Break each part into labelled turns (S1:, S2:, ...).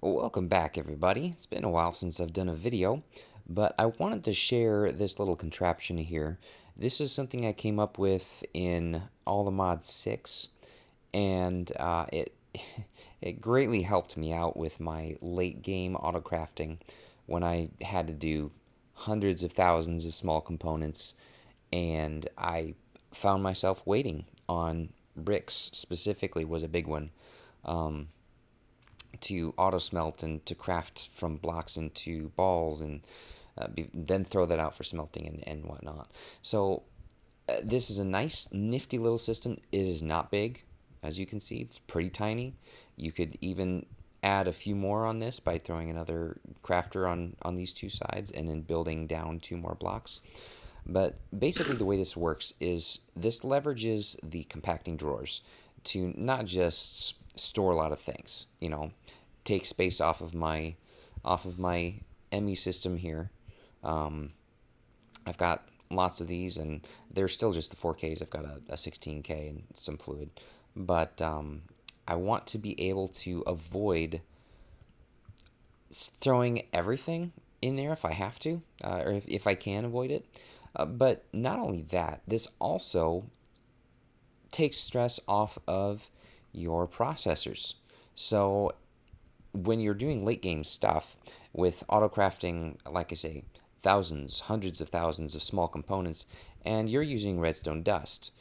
S1: Well, welcome back, everybody. It's been a while since I've done a video, but I wanted to share this little contraption here. This is something I came up with in All the Mod 6, and it greatly helped me out with my late game autocrafting when I had to do hundreds of thousands of small components, and I found myself waiting on bricks specifically was a big one. Um, to auto smelt and to craft from blocks into balls and then throw that out for smelting and whatnot. So this is a nice nifty little system. It is not big, as you can see. It's pretty tiny. You could even add a few more on this by throwing another crafter on these two sides and then building down two more blocks. But basically the way this works is this leverages the compacting drawers to not just store a lot of things, take space off of my ME system here. Um, I've got lots of these, and they're still just the 4Ks. I've got a 16K and some fluid, but I want to be able to avoid throwing everything in there if I have to, or if I can avoid it. But not only that, this also takes stress off of your processors. So when you're doing late game stuff with auto crafting, like I say, thousands, hundreds of thousands of small components, and you're using redstone dust,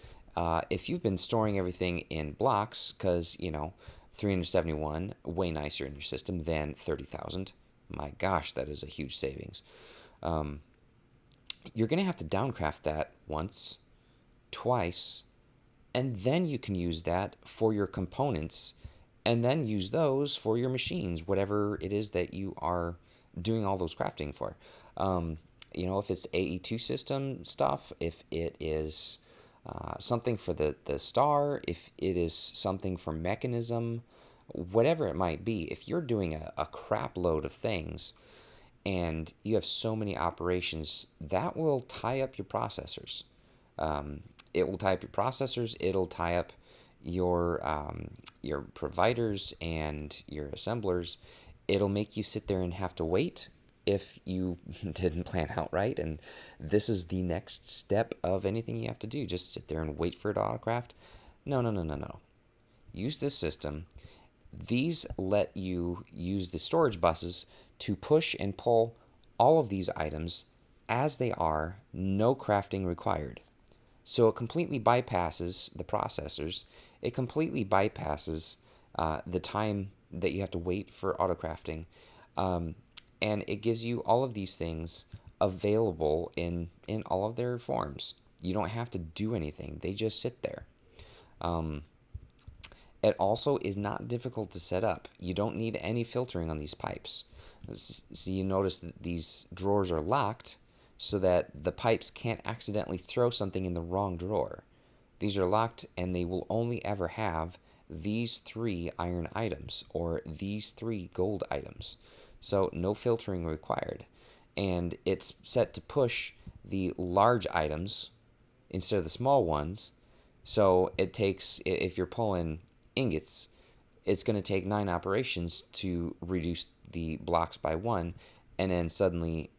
S1: if you've been storing everything in blocks, because, 371, way nicer in your system than 30,000. My gosh, that is a huge savings. Um, you're going to have to downcraft that once, twice, and then you can use that for your components and then use those for your machines, whatever it is that you are doing all those crafting for. If it's AE2 system stuff, if it is something for the star, if it is something for mechanism, whatever it might be, if you're doing a crap load of things and you have so many operations, that will tie up your processors. It will tie up your processors. It'll tie up your providers and your assemblers. It'll make you sit there and have to wait if you didn't plan out right. And this is the next step of anything you have to do. Just sit there and wait for it to autocraft. No, no, no, no, no. Use this system. These let you use the storage buses to push and pull all of these items as they are, no crafting required. So it completely bypasses the processors. It completely bypasses the time that you have to wait for autocrafting. Um, and it gives you all of these things available in all of their forms. You don't have to do anything. They just sit there. Um, it also is not difficult to set up. You don't need any filtering on these pipes. So you notice that these drawers are locked so that the pipes can't accidentally throw something in the wrong drawer. These are locked and they will only ever have these three iron items or these three gold items. So no filtering required. And it's set to push the large items instead of the small ones. So it takes, if you're pulling ingots, it's going to take 9 operations to reduce the blocks by 1 and then suddenly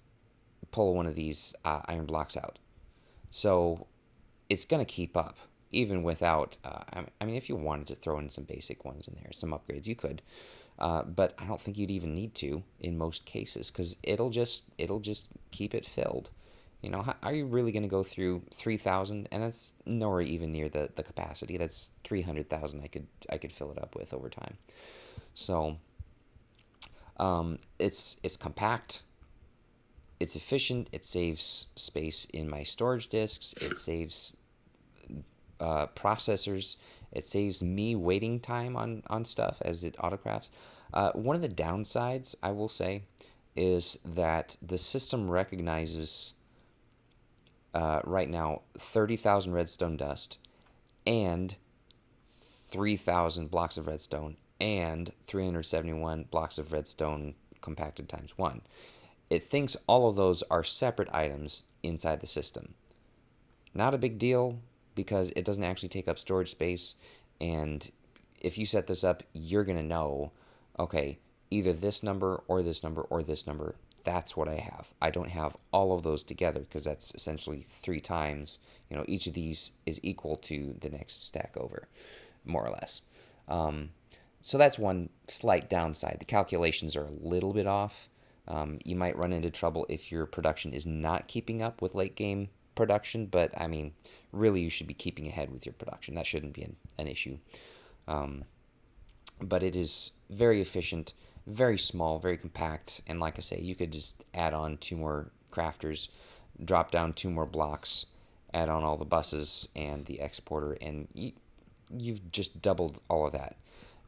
S1: pull one of these iron blocks out. So it's going to keep up even without, I mean, if you wanted to throw in some basic ones in there, some upgrades, you could. But I don't think you'd even need to in most cases because it'll just keep it filled. How are you really going to go through 3,000? And that's nowhere even near the capacity. That's 300,000 I could fill it up with over time. So it's compact, it's efficient, it saves space in my storage disks, it saves processors, it saves me waiting time on stuff as it autocrafts. One of the downsides, I will say, is that the system recognizes right now 30,000 redstone dust and 3,000 blocks of redstone and 371 blocks of redstone compacted times 1. It thinks all of those are separate items inside the system. Not a big deal because it doesn't actually take up storage space. And if you set this up, you're going to know, okay, either this number or this number or this number. That's what I have. I don't have all of those together because that's essentially 3 times. Each of these is equal to the next stack over, more or less. So that's one slight downside. The calculations are a little bit off. You might run into trouble if your production is not keeping up with late game production, but I mean, really, you should be keeping ahead with your production. That shouldn't be an issue. But it is very efficient, very small, very compact, and like I say, you could just add on 2 more crafters, drop down 2 more blocks, add on all the buses and the exporter, and you've just doubled all of that.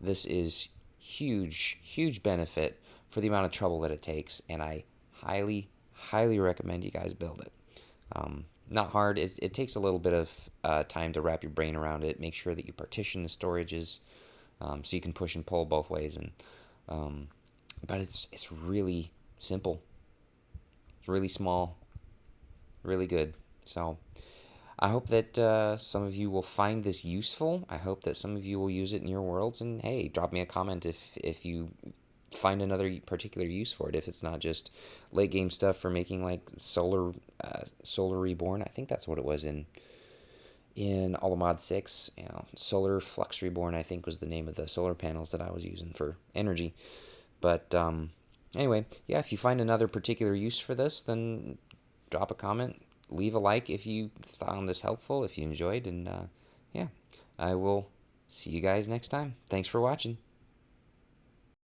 S1: This is huge, huge benefit for the amount of trouble that it takes, and I highly, highly recommend you guys build it. Not hard. It takes a little bit of time to wrap your brain around it. Make sure that you partition the storages so you can push and pull both ways. But it's really simple. It's really small, really good. So I hope that some of you will find this useful. I hope that some of you will use it in your worlds. And hey, drop me a comment if you find another particular use for it. If it's not just late game stuff for making like solar reborn. I think that's what it was in Alamod 6. Solar Flux Reborn, I think, was the name of the solar panels that I was using for energy. But anyway, yeah, if you find another particular use for this, then drop a comment, leave a like if you found this helpful, if you enjoyed, and yeah, I will see you guys next time. Thanks for watching.